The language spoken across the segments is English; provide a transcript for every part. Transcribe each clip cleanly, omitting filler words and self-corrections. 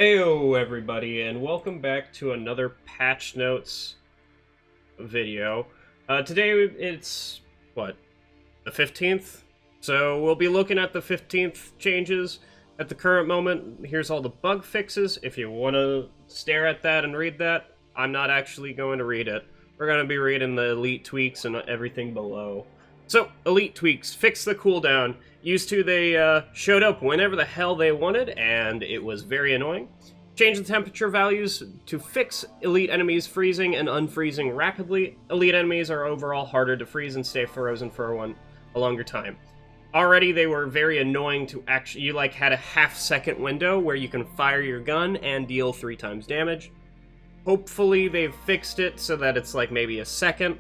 Heyo everybody, and welcome back to another patch notes video. Today it's, what, the 15th? So we'll be looking at the 15th changes at the current moment. Here's all the bug fixes. If you want to stare at that and read that, I'm not actually going to read it. We're going to be reading the elite tweaks and everything below. So, elite tweaks. Fix the cooldown. Used to, they showed up whenever the hell they wanted, and it was very annoying. Change the temperature values to fix elite enemies freezing and unfreezing rapidly. Elite enemies are overall harder to freeze and stay frozen for a longer time. Already, they were very annoying to actually... You, had a half-second window where you can fire your gun and deal 3 times damage. Hopefully, they've fixed it so that it's, maybe a second.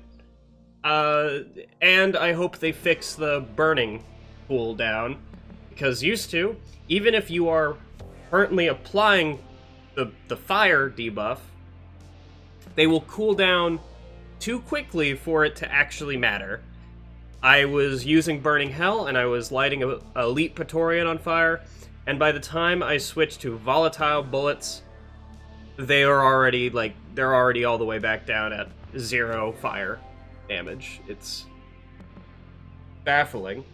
And I hope they fix the burning cooldown, because used to, even if you are currently applying the fire debuff, they will cool down too quickly for it to actually matter. I was using Burning Hell, and I was lighting a Elite Praetorian on fire, and by the time I switched to volatile bullets, they are already, they're already all the way back down at 0 fire damage. It's baffling.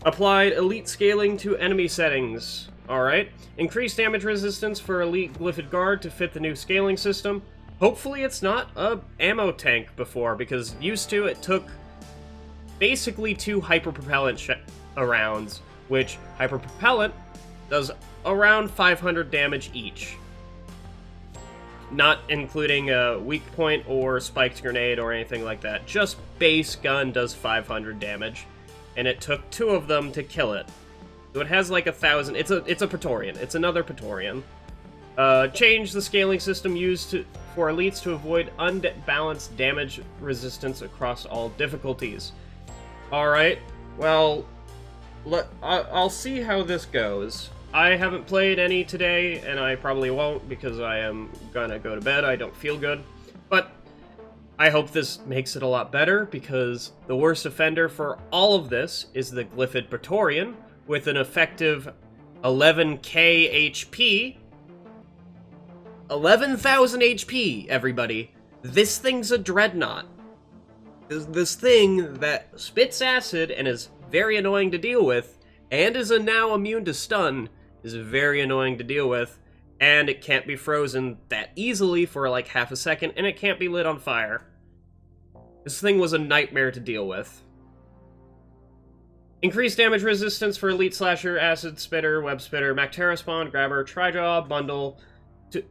Applied elite scaling to enemy settings. Alright. Increased damage resistance for elite Glyphid Guard to fit the new scaling system. Hopefully it's not a ammo tank before, because used to it took basically 2 hyperpropellant rounds, which hyperpropellant does around 500 damage each. Not including a weak point or spiked grenade or anything like that. Just base gun does 500 damage, and it took 2 of them to kill it. So it has 1,000. It's a Praetorian. It's another Praetorian. Change the scaling system used for elites to avoid unbalanced damage resistance across all difficulties. All right. Well, I'll see how this goes. I haven't played any today, and I probably won't because I am gonna go to bed. I don't feel good. But I hope this makes it a lot better, because the worst offender for all of this is the Glyphid Praetorian with an effective 11k HP. 11,000 HP, everybody. This thing's a dreadnought. This thing that spits acid and is very annoying to deal with, and is now immune to stun, is very annoying to deal with, and it can't be frozen that easily for half a second, and it can't be lit on fire. This thing was a nightmare to deal with. Increased damage resistance for Elite Slasher, Acid Spitter, Web Spitter, Mactera Spawn, Grabber, Trijaw, Bundle to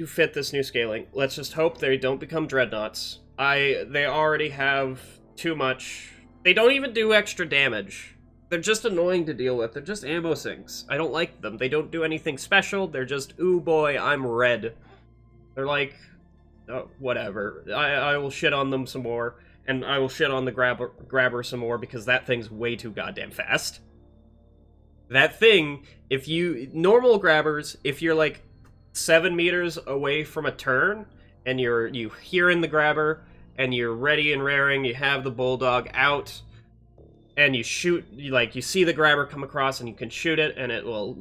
fit this new scaling. Let's just hope they don't become Dreadnoughts. They already have too much. They don't even do extra damage. They're just annoying to deal with. They're just ammo sinks. I don't like them. They don't do anything special. They're just, ooh boy, I'm red. They're whatever. I will shit on them some more, and I will shit on the grabber some more, because that thing's way too goddamn fast. That thing, normal grabbers, if you're 7 meters away from a turn, and you hear in the grabber, and you're ready and raring, you have the bulldog out, and you shoot, you see the grabber come across, and you can shoot it, and it will,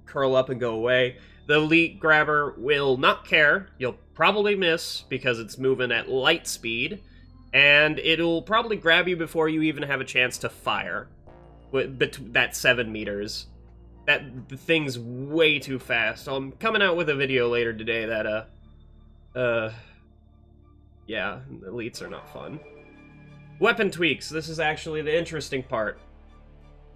curl up and go away. The elite grabber will not care. You'll probably miss, because it's moving at light speed, and it'll probably grab you before you even have a chance to fire. With that 7 meters. The thing's way too fast. I'm coming out with a video later today that, yeah, elites are not fun. Weapon tweaks. This is actually the interesting part.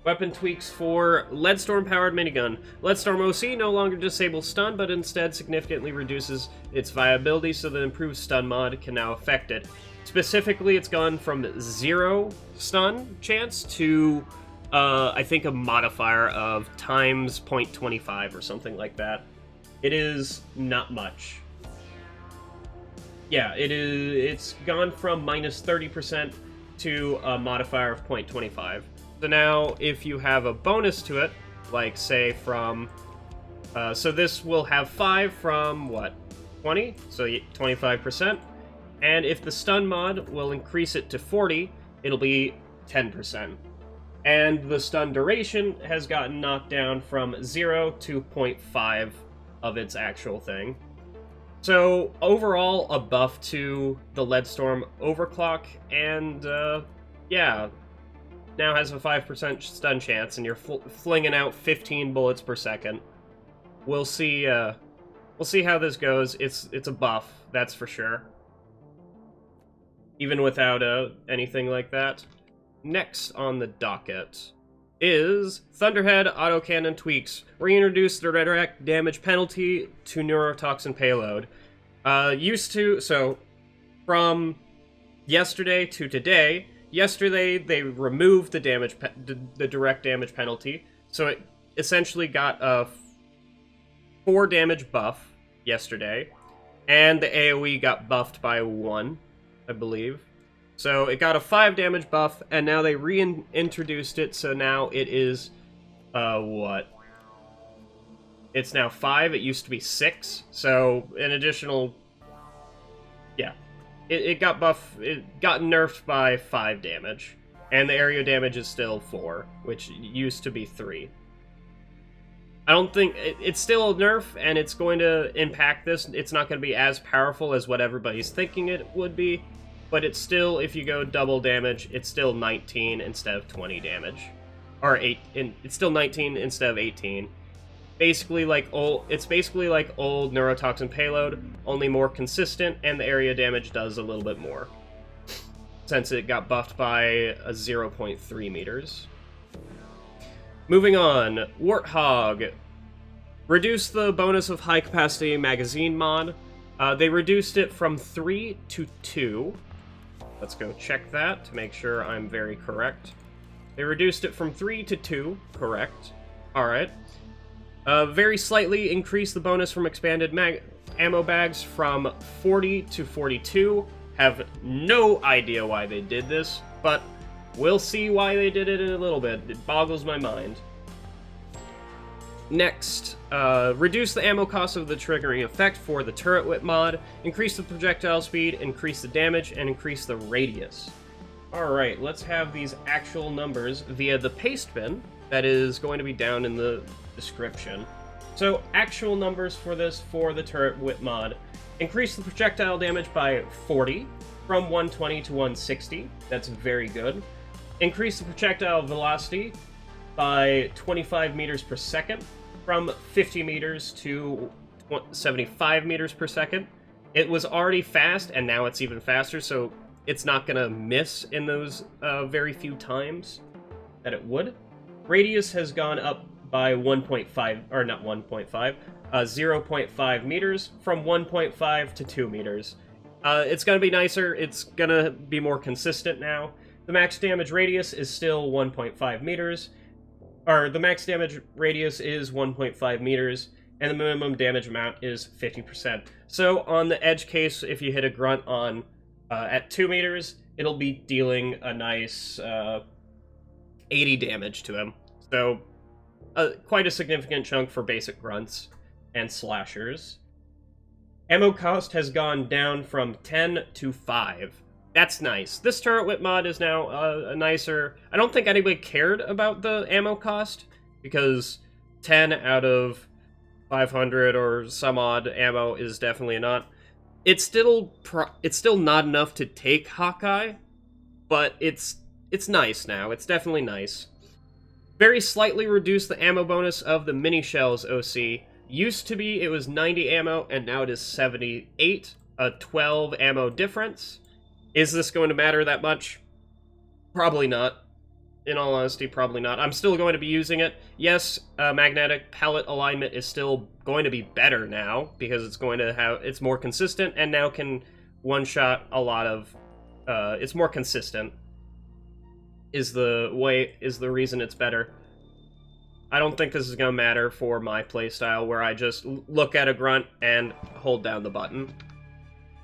Weapon tweaks for Leadstorm-powered minigun. Leadstorm OC no longer disables stun, but instead significantly reduces its viability, so the improved stun mod can now affect it. Specifically, it's gone from 0 stun chance to, I think, a modifier of times 0.25 or something like that. It is not much. Yeah, it's gone from minus 30% to a modifier of 0.25. So now, if you have a bonus to it, say from... so this will have 5 from, what, 20? So 25%. And if the stun mod will increase it to 40, it'll be 10%. And the stun duration has gotten knocked down from 0 to 0.5 of its actual thing. So, overall, a buff to the Leadstorm Overclock, and, yeah, now has a 5% stun chance, and you're flinging out 15 bullets per second. We'll see how this goes. It's a buff, that's for sure. Even without, anything like that. Next on the docket is Thunderhead Autocannon Tweaks. Reintroduce the direct damage penalty to neurotoxin payload. So from yesterday to today, yesterday they removed the direct damage penalty, so it essentially got a 4 damage buff yesterday, and the AoE got buffed by 1, I believe. So it got a 5 damage buff, and now they reintroduced it, so now it is, what? It's now 5, it used to be 6, so an additional, yeah. It got nerfed by 5 damage, and the area damage is still 4, which used to be 3. I don't think, it's still a nerf, and it's going to impact this. It's not going to be as powerful as what everybody's thinking it would be, but it's still, if you go double damage, it's still 19 instead of 20 damage. Or it's still 19 instead of 18. It's basically like old neurotoxin payload, only more consistent, and the area damage does a little bit more, since it got buffed by a 0.3 meters. Moving on, Warthog. Reduce the bonus of high-capacity magazine mod. They reduced it from 3 to 2. Let's go check that to make sure I'm very correct. They reduced it from 3 to 2, correct. Alright. Very slightly increased the bonus from expanded ammo bags from 40 to 42. Have no idea why they did this, but we'll see why they did it in a little bit. It boggles my mind. Next, reduce the ammo cost of the triggering effect for the turret whip mod, increase the projectile speed, increase the damage, and increase the radius. Alright, let's have these actual numbers via the paste bin that is going to be down in the description. So, actual numbers for this for the turret whip mod. Increase the projectile damage by 40, from 120 to 160. That's very good. Increase the projectile velocity by 25 meters per second, from 50 meters to 75 meters per second. It was already fast, and now it's even faster, so it's not going to miss in those very few times that it would. Radius has gone up by 1.5, or not 1.5, 0.5 meters, from 1.5 to 2 meters. It's going to be nicer, it's going to be more consistent now. The max damage radius is still 1.5 meters, or the max damage radius is 1.5 meters, and the minimum damage amount is 50%. So on the edge case, if you hit a grunt on at 2 meters, it'll be dealing a nice 80 damage to him. So quite a significant chunk for basic grunts and slashers. Ammo cost has gone down from 10 to 5. That's nice. This turret whip mod is now a nicer... I don't think anybody cared about the ammo cost, because 10 out of 500 or some odd ammo is definitely not. It's still not enough to take Hawkeye, but it's nice now. It's definitely nice. Very slightly reduced the ammo bonus of the mini shells OC. Used to be it was 90 ammo, and now it is 78, a 12 ammo difference. Is this going to matter that much? Probably not. In all honesty, probably not. I'm still going to be using it. Yes, magnetic pellet alignment is still going to be better now, because it's more consistent, and now can one-shot a lot of... it's more consistent, is the reason it's better. I don't think this is going to matter for my playstyle, where I just look at a grunt and hold down the button.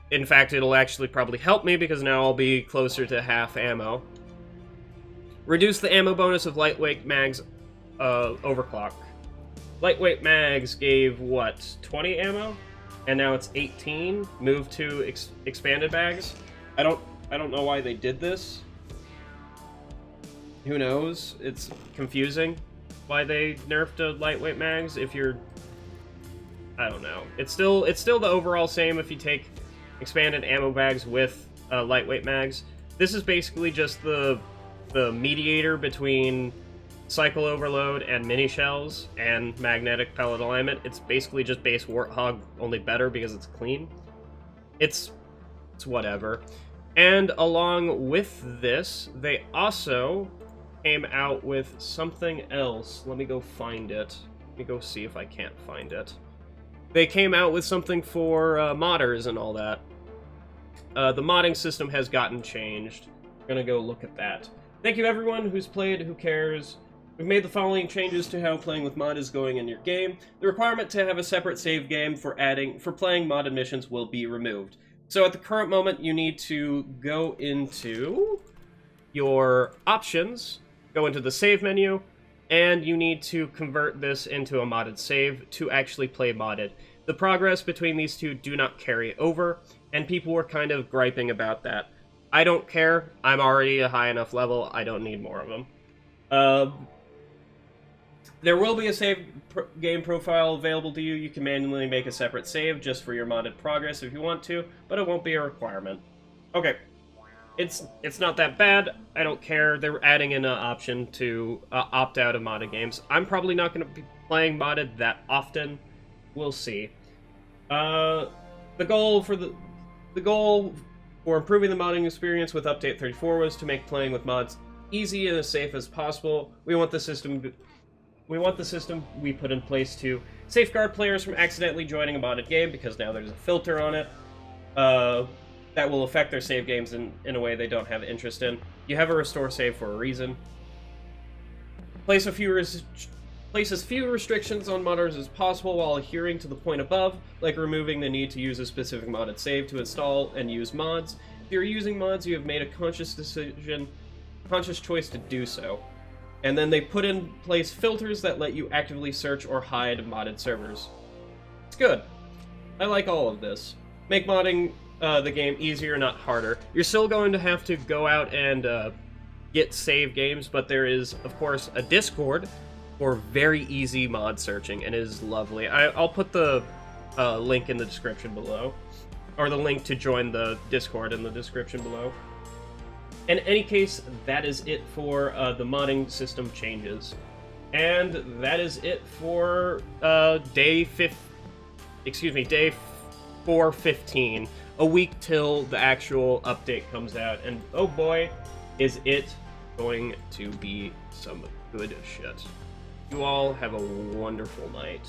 In fact, it'll actually probably help me, because now I'll be closer to half ammo. Reduce the ammo bonus of lightweight mags overclock. Lightweight mags gave, what, 20 ammo? And now it's 18. Moved to expanded bags. I don't know why they did this. Who knows? It's confusing why they nerfed lightweight mags if you're I don't know. It's still the overall same if you take expanded ammo bags with lightweight mags. This is basically just the mediator between cycle overload and mini shells and magnetic pellet alignment. It's basically just base Warthog, only better because it's clean. It's whatever. And along with this, they also came out with something else. Let me go find it. Let me go see if I can't find it. They came out with something for modders and all that. The modding system has gotten changed. I'm gonna go look at that. Thank you everyone who's played, who cares. We've made the following changes to how playing with mod is going in your game. The requirement to have a separate save game for playing modded missions will be removed. So at the current moment, you need to go into your options, go into the save menu, and you need to convert this into a modded save to actually play modded. The progress between these two do not carry over, and people were kind of griping about that. I don't care. I'm already a high enough level. I don't need more of them. There will be a save game profile available to you. You can manually make a separate save just for your modded progress if you want to, but it won't be a requirement. Okay. It's not that bad. I don't care. They're adding in an option to opt out of modded games. I'm probably not going to be playing modded that often. We'll see. The goal for improving the modding experience with Update 34 was to make playing with mods easy and as safe as possible. We want the system we put in place to safeguard players from accidentally joining a modded game, because now there's a filter on it that will affect their save games in a way they don't have interest in. You have a restore save for a reason. Places few restrictions on modders as possible while adhering to the point above, like removing the need to use a specific modded save to install and use mods. If you're using mods, you have made a conscious choice to do so. And then they put in place filters that let you actively search or hide modded servers. It's good. I like all of this. Make modding the game easier, not harder. You're still going to have to go out and get save games, but there is, of course, a Discord for very easy mod searching, and it is lovely. I'll put the link in the description below, or the link to join the Discord in the description below. In any case, that is it for the modding system changes. And that is it for day 415. A week till the actual update comes out. And oh boy, is it going to be some good shit. You all have a wonderful night.